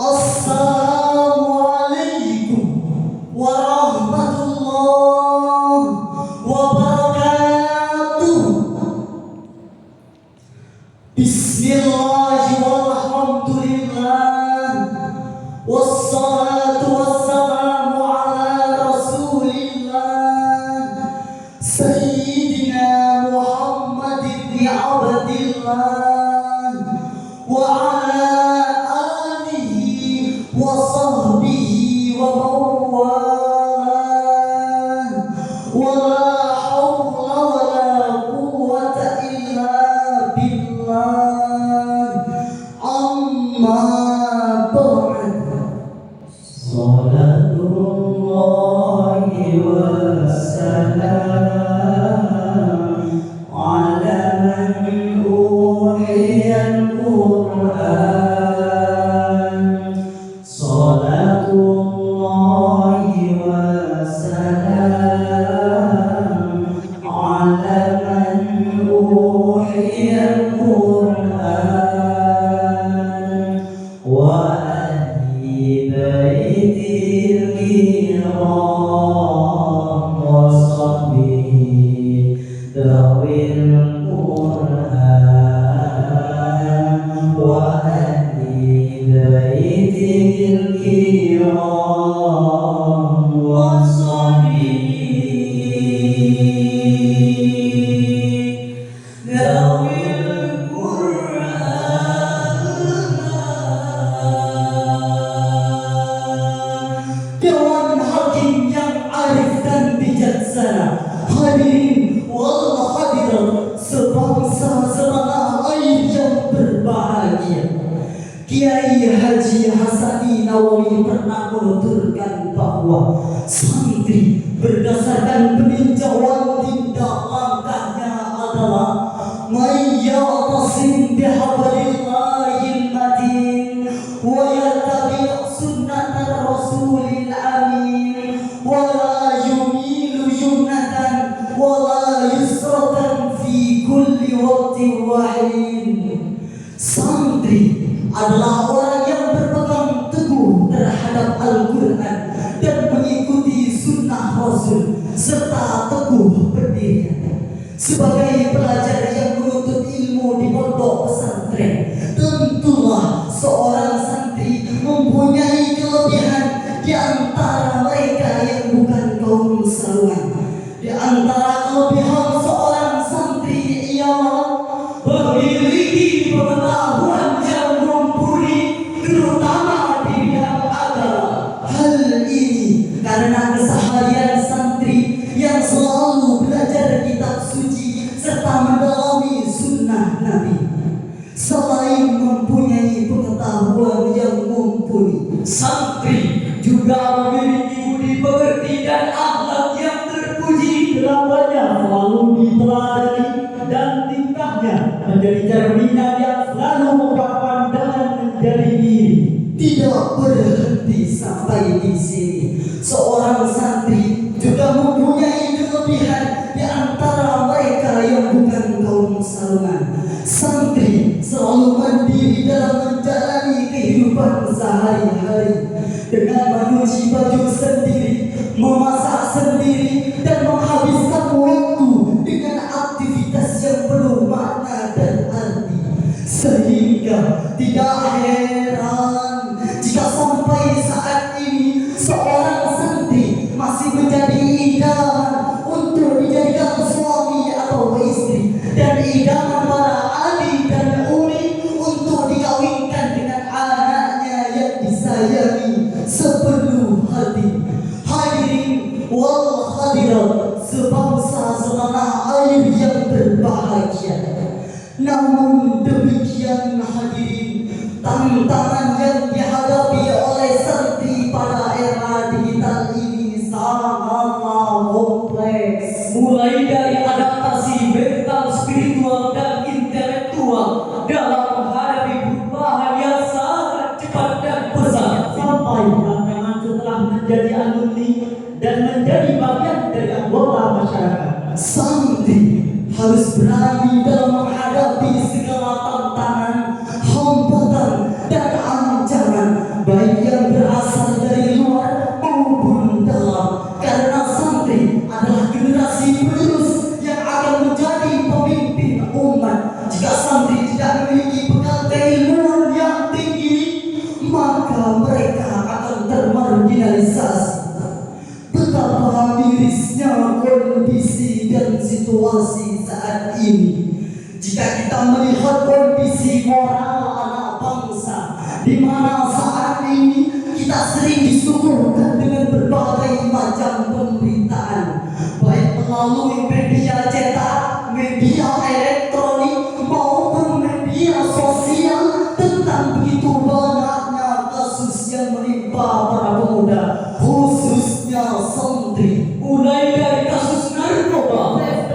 Assalamualaikum warahmatullahi wabarakatuh. Bismillah walhamdulillah wassalatu wassalamu ala rasulillah Sayyidina Muhammad ibn Abdillah wa ala alihi wa sahbihi wa mawalah wa la hawla wa la quwwata illa billah. Amma ba'd. Salatullahi wa salam ala man uhiya al-Qur'an. Salatullahi wa salam ala man uhiya al-Qur'an wa ahli baitil kiram wa sahbihi dawil Qur'an wa ahli baitil kiram wa sahbihi dawil Dewan Hakim yang arif dan bijaksana, hadirin wal hadirat sebangsa setanah air yang berbahagia. Kiai Haji Hasani Nawawi pernah menuturkan bahwa santri berdasarkan peninjauan tindak langkahnya adalah mayyatasim bihablillahil matin wa yattabi' sunnatar rasulil amin wa la yumilu yumnatan wa la yusratan fi kulli waqtin wahid. Santri adalah orang yang berpegang teguh terhadap Al-Quran dan mengikuti sunnah Rasul serta teguh pendirian. Sebagai pelajar yang menuntut ilmu di pondok pesantren, tentulah seorang santri mempunyai kelebihan di antara mereka yang bukan kaum saluan. Di antara kelebihan seorang santri ialah memiliki pengetahuan yang mumpuni, terutama di bidang agama. Hal ini karena keseharian santri yang selalu belajar kitab suci serta mendalami sunnah Nabi. Selain mempunyai pengetahuan yang mumpuni, santri juga memiliki budi pekerti dan akhlak yang terpuji. Kelakuannya selalu diteladani dan tingkahnya menjadi cerminan yang selalu membuat dengan menjadi diri. Tidak berhenti sampai di sini, seorang santri juga mempunyai kelebihan di antara mereka yang bukan kaum saluman. Santri selalu mandiri dalam menjalani kehidupan sehari-hari dengan mencuci baju sendiri, memasak sendiri, dan menghabiskan waktu dengan aktivitas yang penuh makna dan arti. Sehingga tidak heran jika sampai saat ini seorang santri masih menjadi idaman untuk dijadikan suami atau istri, dan idaman para adik dan umi untuk dikawinkan dengan anaknya yang disayangi sepenuh hati. Hadirin wal hadirat sebangsa setanah air yang berbahagia. Namun demikian hadirin, tantangan yang dihadapi oleh santri pada era digital ini sangatlah kompleks. Mulai dari adaptasi mental, spiritual, dan intelektual dalam menghadapi perubahan yang sangat cepat dan pesat, sampai tantangan setelah menjadi alumni dan menjadi bagian dari anggota masyarakat. Santri harus berani dalam menghadapi segala tantangan, hambatan, dan ancaman, baik memiliki bekal keilmuan yang tinggi, maka mereka akan termarginalisasi. Betapa mirisnya kondisi dan situasi saat ini. Jika kita melihat kondisi moral anak bangsa, di mana saat ini kita sering disuguhkan dengan berbagai macam pemberitaan, baik melalui media cetak, media elektronik maupun media sosial, tentang begitu banyaknya kasus yang menimpa para pemuda, khususnya santri, mulai dari kasus narkoba, dan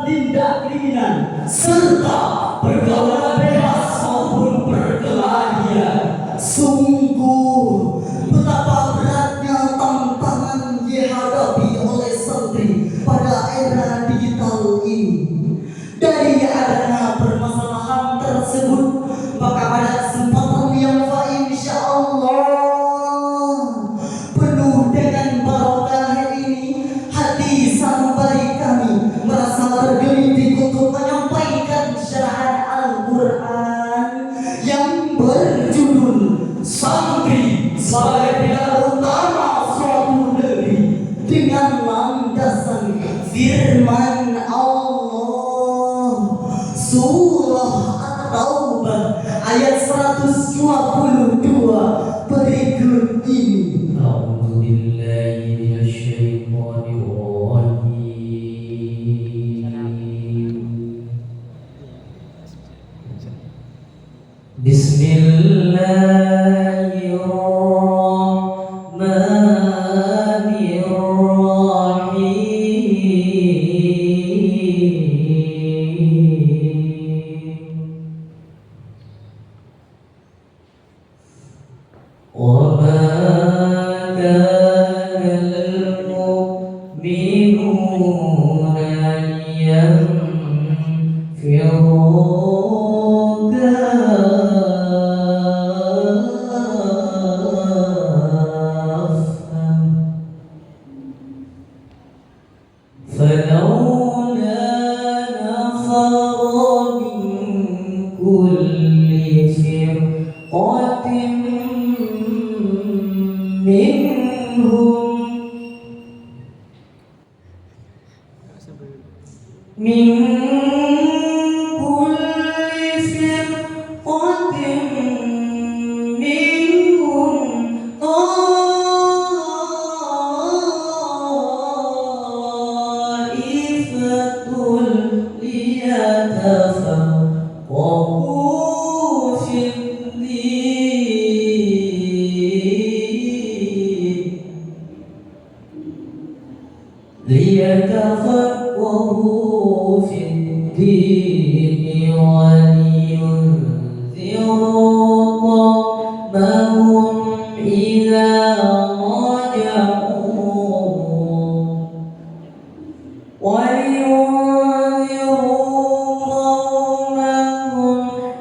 tindak kriminal, serta pergaulan bebas maupun perkelahian. Sungguh betapa beratnya tantangan dihadapi oleh santri pada era digital ini. Dari adanya permasalahan tersebut, maka pada kesempatan yang insya Allah penuh dengan barokah ini, hati sanubari kami merasa bergelitik untuk menyampaikan syarahan Al-Quran yang berjudul Santri sebagai pilar utama suatu negeri, dengan landasan firman Allah surah At-Taubah ayat 122 berikut ini. A'udzu billahi minasyaitonir rajim. فلولا نفر من كل فرقة منهم من كل فرقة منهم طائفة ليتفقهوا في الدين ليتفقهوا في الدين ولينذروا قومهم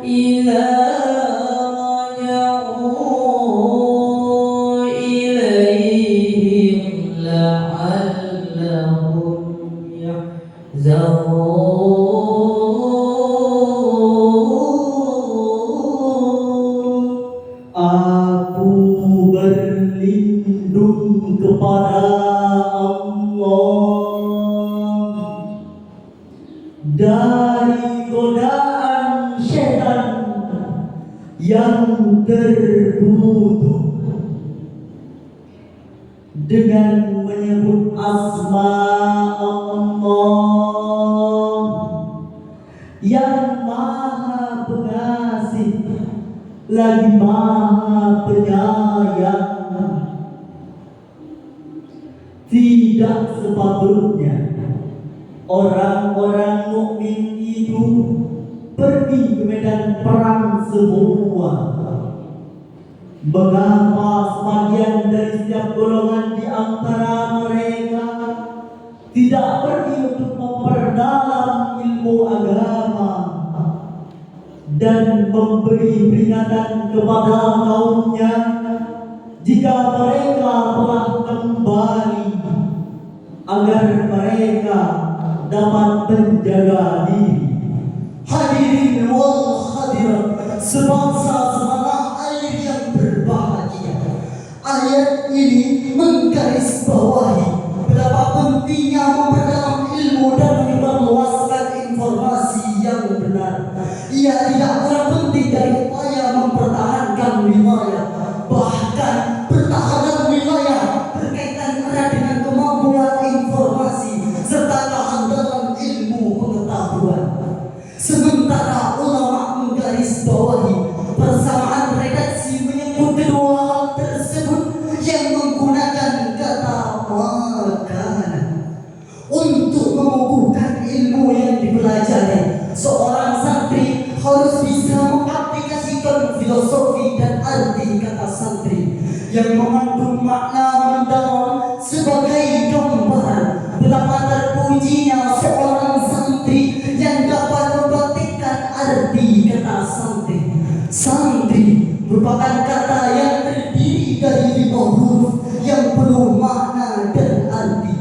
إذا رجعوا إليهم لعلهم يحذرون. Aku berlindung kepada Allah dari godaan syaitan yang terkutuk dengan menyebut asma Allah yang maha pengasih lagi maha penyayang. Tidak sepatutnya orang-orang mukmin itu pergi ke medan perang semua. Mengapa sebagian dari setiap golongan di antara mereka tidak pergi untuk memperdalam ilmu agama dan memberi peringatan kepada kaumnya jika mereka telah kembali, agar mereka dapat menjaga diri. Hadirin wal hadirat wilayah, bahkan pertahanan wilayah berkaitan erat dengan kemampuan informasi serta kehandalan ilmu pengetahuan. Sementara ulama menggarisbawahi persamaan redaksi menyebut kedua hal tersebut yang menggunakan kata makanan. Untuk mengukuhkan ilmu yang dipelajari, seorang santri harus bisa mengaplikasikan filosofi dan arti kata santri yang mengandung makna mendalam sebagai gambaran betapa terpujinya seorang santri yang dapat membatikkan arti kata santri. Santri merupakan kata yang terdiri dari 5 huruf yang penuh makna dan arti.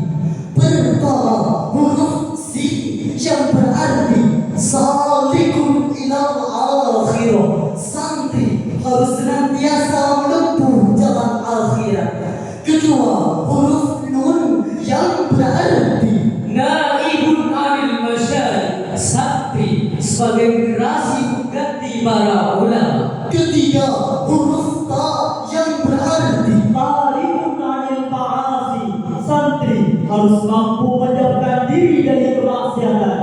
Pertama, huruf sin yang berarti salikun ilal akhirah. Santri harus senantiasa menempuh jalan akhirat. Kedua, huruf nun yang berarti Naibun anil masyayikh, santri sebagai generasi pengganti para ulama. Ketiga, huruf ta yang berarti Tarikun anil ma'asi. Santri harus mampu menjauhkan diri dari kemaksiatan.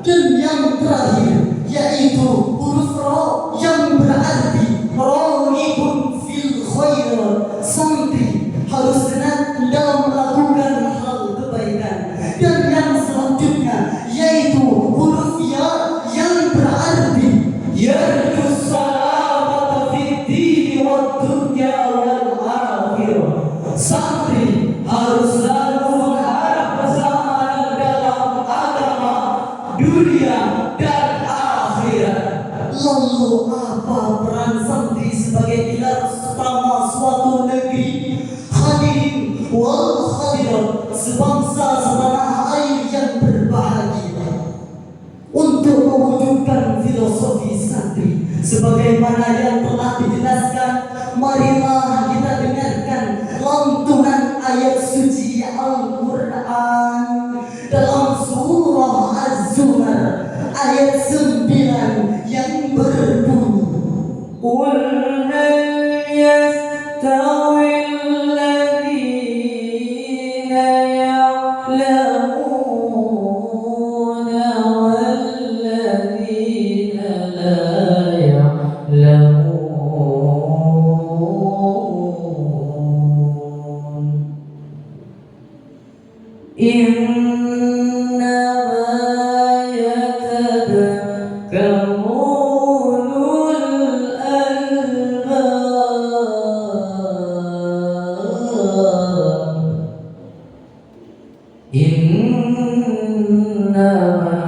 dan yang terakhir yaitu huruf ra yang berarti raghibun fil khair. Santri harus senang dalam melakukan hal kebaikan. Dan yang selanjutnya yaitu huruf ya yang berarti Yarjus salamata fid dini wad dunya wal akhirah. Santri harus selalu mengharap keselamatan dalam agama, dunia dan akhirat. Lalu apa peran santri sebagai pilar utama suatu negeri? Hadirin wal hadirat, sebangsa setanah air yang berbahagia. Untuk mewujudkan filosofi santri sebagaimana yang telah dijelaskan, marilah kita dengarkan lantunan ayat suci Al-Quran dalam surah Az-Zumar ayat 9 yang berbunyi, Qul hal yastawi alladhina ya'lamuna walladhina la ya'lamun. Innama yatadakkaru ulul albab. Innama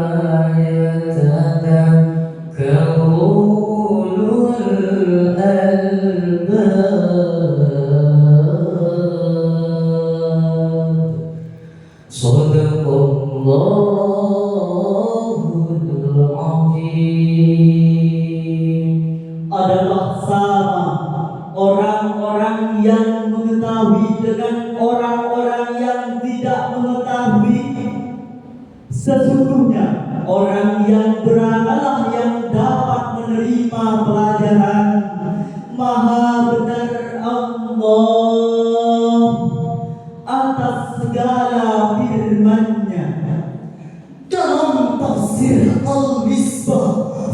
yatadakkaru ulul albab. Sadaqallahul azim. Adalah sama orang-orang yang mengetahui dengan orang-orang yang tidak mengetahui. Sesungguhnya orang yang berakalah yang dapat menerima pelajaran. Maha benar Allah atas segala firman-Nya. dalam tafsir Al-Misbah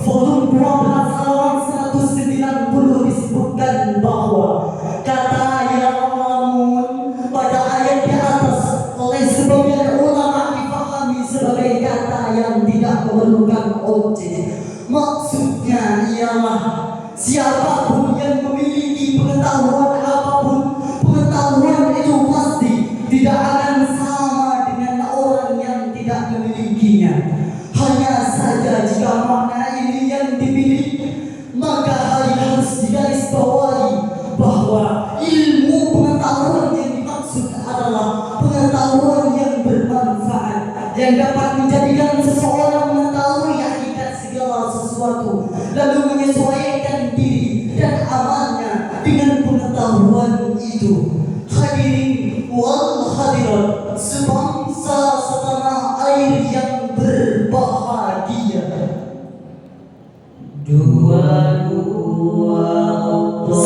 volume 12 halaman 190 disebutkan bahwa kata ya'lamun pada ayat di atas oleh sebagian ulama dipahami sebagai kata yang tidak memerlukan objek. Maksudnya ialah siapapun yang memiliki pengetahuan apapun, pengetahuan itu pasti tidak akan sama dengan orang yang tidak memilikinya. Hanya saja jika makna ini yang dipilih, maka harus digarisbawahi bahwa ilmu pengetahuan yang dimaksud adalah pengetahuan yang bermanfaat, yang dapat menjadikan seseorang mengetahui hakikat segala sesuatu, lalu menyesuaikan diri dan amalnya dengan pengetahuan itu. Hadirin wal hadirat, sebangsa setanah air yang berbahagia. Dua-dua Allah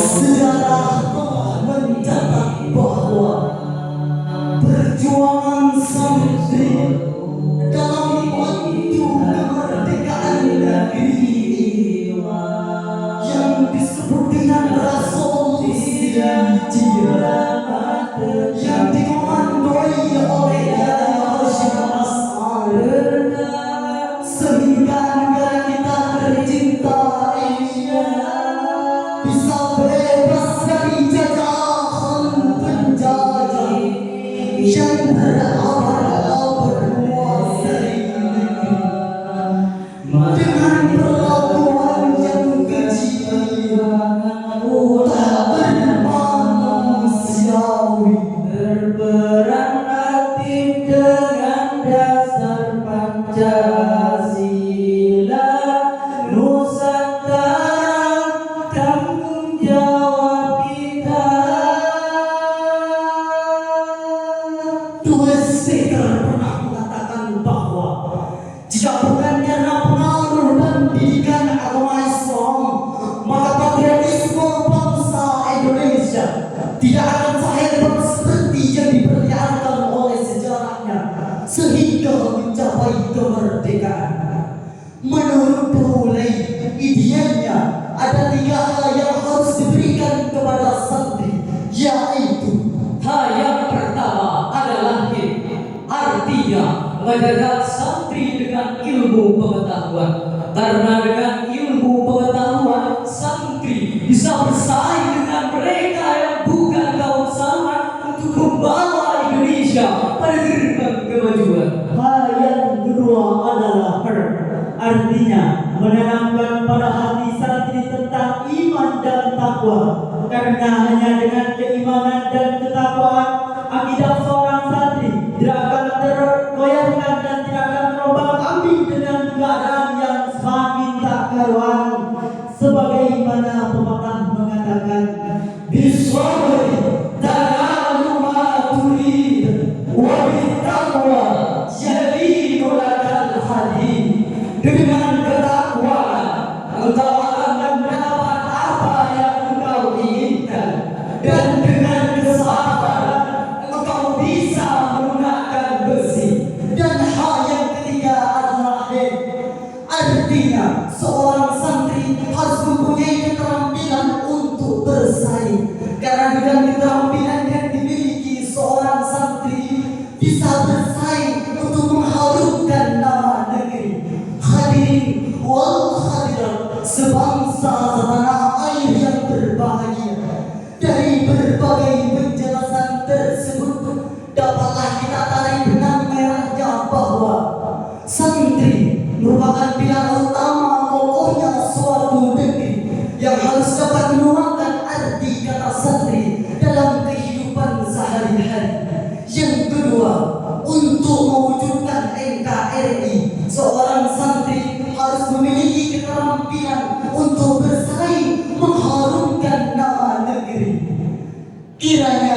disebut dengan resolusi yang dikomandoi oleh Kiai Hashim As'ari, sehingga negara kita tercinta ini bisa bebas dari jajahan penjajah yang berabad-abad menguasai negeri dengan perlakuan yang keji, tak bermanusiawi, berperan aktif dengan dasar Pancasila, Nusantara tanggung jawab kita. Tulis Speaker pernah mengatakan bahwa jika bukan karena pengaruh dan didikan agama Islam, maka patriotisme bangsa Indonesia tidak akan sehebat seperti yang diperlihatkan oleh sejarahnya sehingga mencapai kemerdekaan. Menurut Daulay, idealnya ada 3 hal yang harus diberikan kepada santri, yaitu Hal yang pertama adalah artinya menjaga santri dengan ilmu pengetahuan. Karena dengan ilmu pengetahuan santri bisa bersaing dengan mereka yang bukan kaum saleh untuk membawa Indonesia pada gerbang kemajuan. Hal yang kedua adalah artinya menanamkan pada hati santri tentang iman dan takwa. Karena hanya dengan keimanan dan ketakwaan, akidah seorang santri tidak akan tergoyahkan dan tidak akan terombang-ambing dengan keadaan yang semakin tak karuan. Sebagaimana pepatah mengatakan, biswabri tanalu ma turid wa bittaqwa yadinu lakal hadid. Dengan ketakwaan engkau akan mendapat apa yang engkau inginkan, dan dengan kesabaran engkau bisa menggunakan besi. Dan hal yang ketiga adalah artinya seorang santri harus mempunyai keterampilan untuk bersaing. Karena dengan keterampilan yang dimiliki seorang santri bisa bersaing untuk mengharumkan nama negeri. Hadirin wal hadirat sebangsa setanah air yang berbahagia, dari berbagai penjelasan tersebut dapatlah kita tarik benang merahnya bahwa santri merupakan pilar utama kokohnya suatu negeri yang harus dapat menuangkan arti kata santri dalam kehidupan sehari-hari. Yang kedua, untuk mewujudkan NKRI, seorang santri harus memiliki keterampilan untuk bersaing mengharumkan nama negeri. Kiranya